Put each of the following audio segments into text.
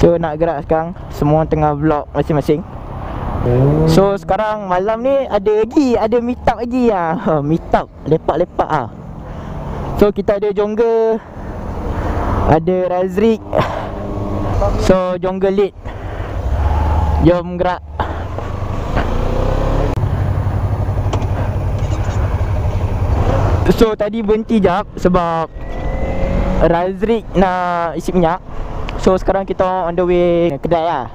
So nak gerak sekarang, semua tengah vlog masing-masing. So sekarang malam ni ada meet up lagi lah. Meet up, lepak-lepak lah. So kita ada Jongger, ada Razrig. So Jongger lead, jom gerak. So tadi berhenti jap sebab Razrig nak isi minyak. So sekarang kita on the way kedai lah,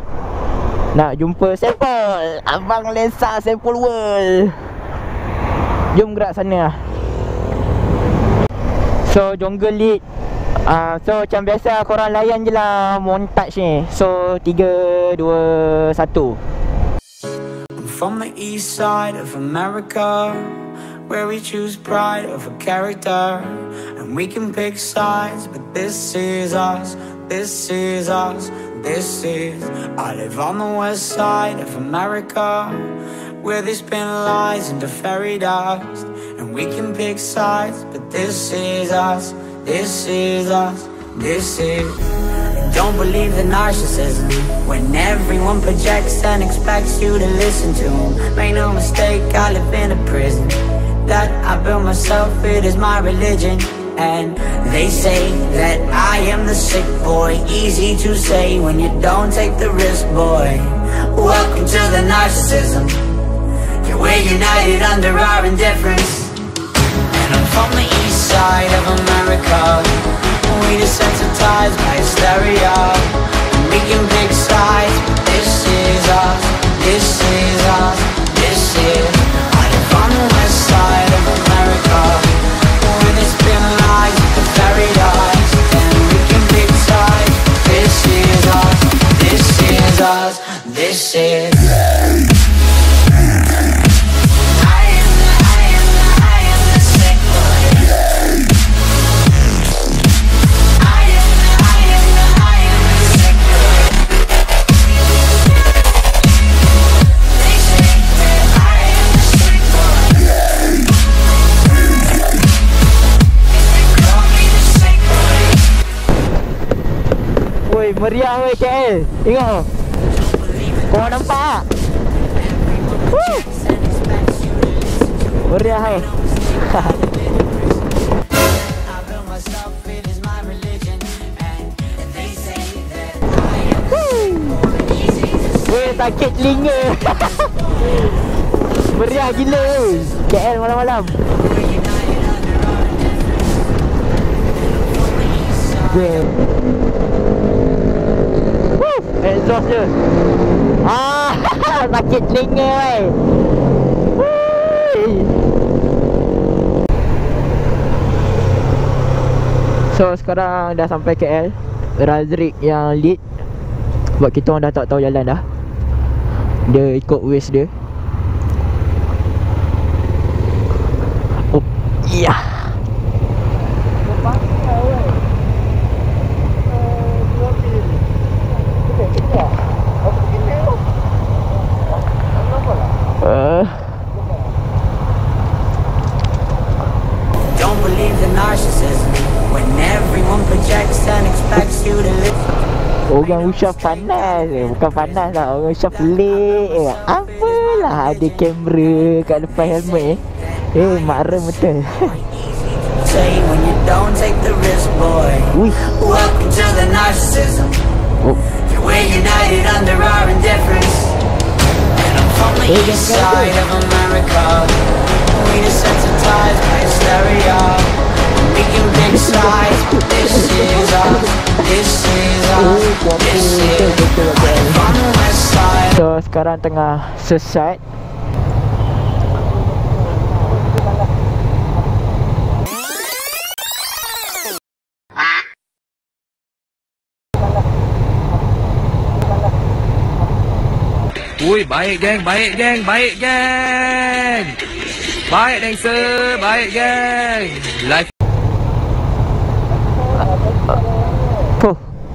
nak jumpa sampel abang LensaSeepolWorld. Jom gerak sana lah. So Jongger lead. So macam biasa korang layan je lah montage ni. So 3, 2, 1. I'm from the east side of America, where we choose pride over character, and we can pick sides, but this is us, this is us, this is. I live on the west side of America, where they spin lies into fairy dust, and we can pick sides, but this is us, this is us, this is. Don't believe the narcissism when everyone projects and expects you to listen to them. Make no mistake, I live in a prison that I built myself, it is my religion. And they say that I am the sick boy. Easy to say when you don't take the risk, boy. Welcome to the narcissism. Yeah, we're united under our indifference. And I'm from the east side of America. We desensitized by hysteria, and we can pick sides, but this is us, this is us, this is. I live on the west side of America, where they spin lies into fairy dust, and we can pick sides. This is us, this is us, this is. Meriah weh KL. Tengok. Korang nampak tak? Woo! Meriah weh. Weh, sakit telinga. Meriah gila weh KL malam-malam. Weh, exhaust je. Sakit telinga weh. So sekarang dah sampai KL. Razrig yang lead, sebab kita orang dah tak tahu jalan dah. Dia ikut waste dia. Oh, iya. Don't believe the narcissism when everyone projects and expects you to live. Orang usah panas. Bukan panas lah, orang usah pelik. Apalah ada kamera kat depan helmet. Marah betul. Say when you don't take the risk, boy. Welcome to the narcissism. We're united under our indifference. And I'm from the east side of America. We desensitized by hysteria. We can pick sides. This is us. This is us. This is. I'm from the west side. So sekarang tengah sesat. Ui, baik geng, baik geng, baik geng. Baik dancer, baik geng. Live.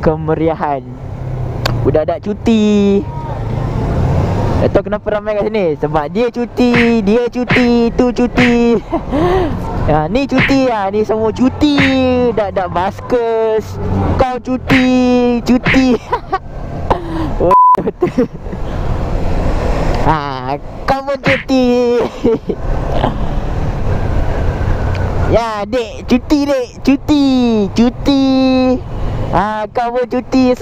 Kemeriahan budak-budak cuti. Tak tahu kenapa ramai kat sini. Sebab dia cuti, tu cuti. Ni cuti lah, ni semua cuti. Dak baskers. Kau cuti. betul. Kau pun cuti. Ya, dek, cuti dek, cuti. Kau pun cuti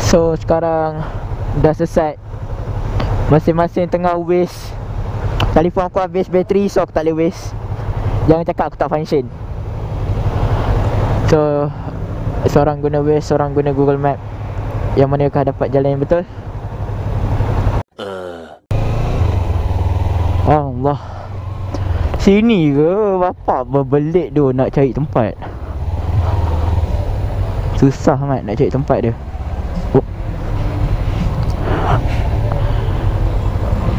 So sekarang dah selesai. Masing-masing tengah waste. Telefon aku habis bateri, so aku tak boleh waste. Jangan cakap aku tak function. So seorang guna waste, seorang guna Google Map. Yang manakah dapat jalan yang betul? Allah. Sini ke? Bapak berbelit tu nak cari tempat. Susah amat nak cari tempat dia.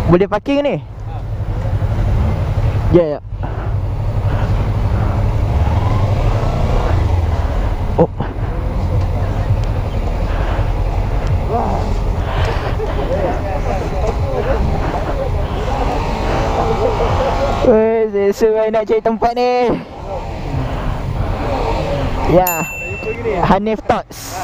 Boleh parking ni? Ya. Oh. Sesuai nak cari tempat ni. Ya. Hanif Torts.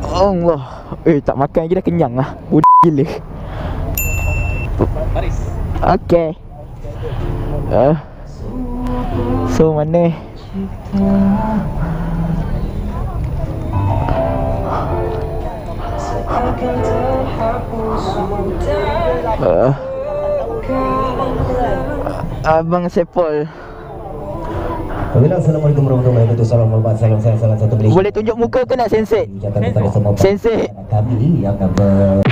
Allah. Tak makan lagi dah kenyang lah. Budak gila. Baris. Okay. So mana? Abang Sepol. Assalamualaikum warahmatullahi wabarakatuh. Salam satu beli. Boleh tunjuk muka ke nak sensei? Sensei. Kami yang akan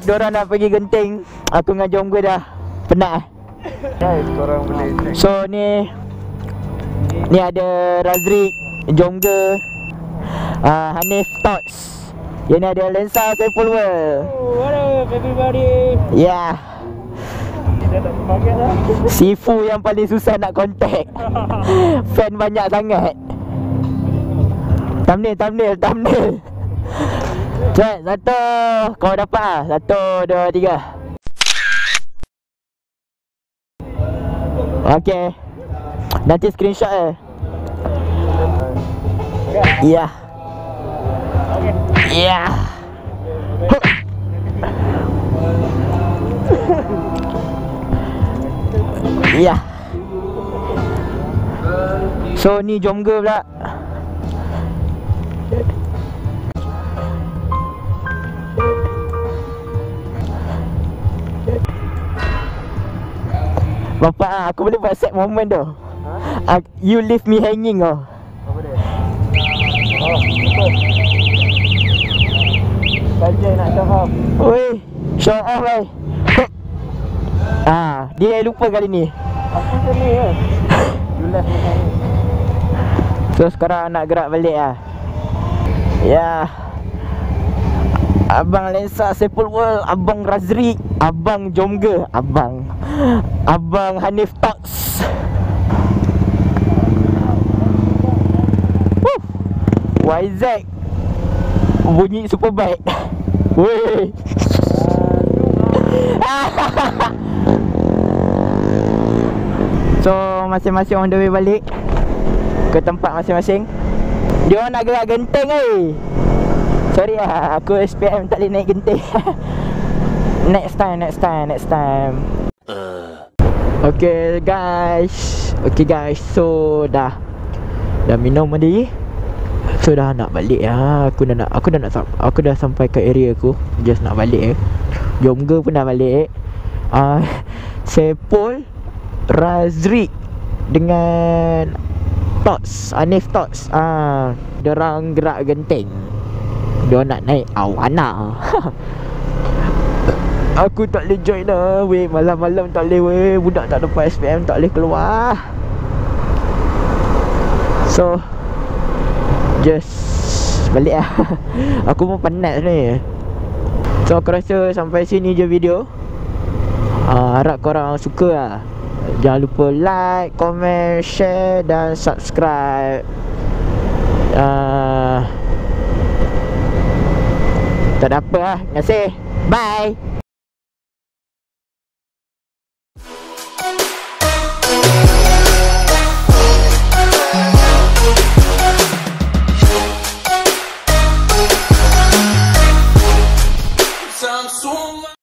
diorang nak pergi genting. Aku dengan JomGerak dah penat. Guys, korang boleh check. So ni ada Razrig, JomGerak, Hanif Torts. Yang ni ada LensaSeepolWorld. What up everybody? Ya. Kita tak terpanggil lah. Sifu yang paling susah nak contact. Fan banyak sangat. Thumbnail. Cek, satu. Kau dapat lah. 1, 2, 3. Okay. Nanti screenshot Ya. Ya. Ya. So ni JomGerak pula. Bapak, aku boleh buat set moment tu. You leave me hanging oh. Apa dia? Oh, betul. Saja nak show off. Oi, show off eh. Dia lupa kali ni. Aku macam ni kan. You left me hanging. So sekarang nak gerak balik lah. Ya. Abang LensaSeepolWorld, Abang Razrig, Abang JomGerak, Abang Hanif Torts. YZ bunyi super baik. Weh. So masing-masing on the way balik ke tempat masing-masing. Dia orang nak gerak genteng Sorry lah, aku SPM tak boleh naik genting. Next time. Okay guys, so dah minum tadi. So dah nak balik lah. Aku dah sampai ke area aku. Just nak balik JomGerak pun dah balik. Sepol, Razrig dengan Torts, Hanif Torts. Diorang gerak genting. Diorang nak naik awana. Aku tak boleh join lah weh. Malam-malam tak boleh weh. Budak tak dapat SPM tak boleh keluar. So just balik lah. Aku pun penat sebenarnya. So aku rasa sampai sini je video. Harap korang suka lah. Jangan lupa like, comment, share dan subscribe. Tak ada apa lah. Terima kasih. Bye.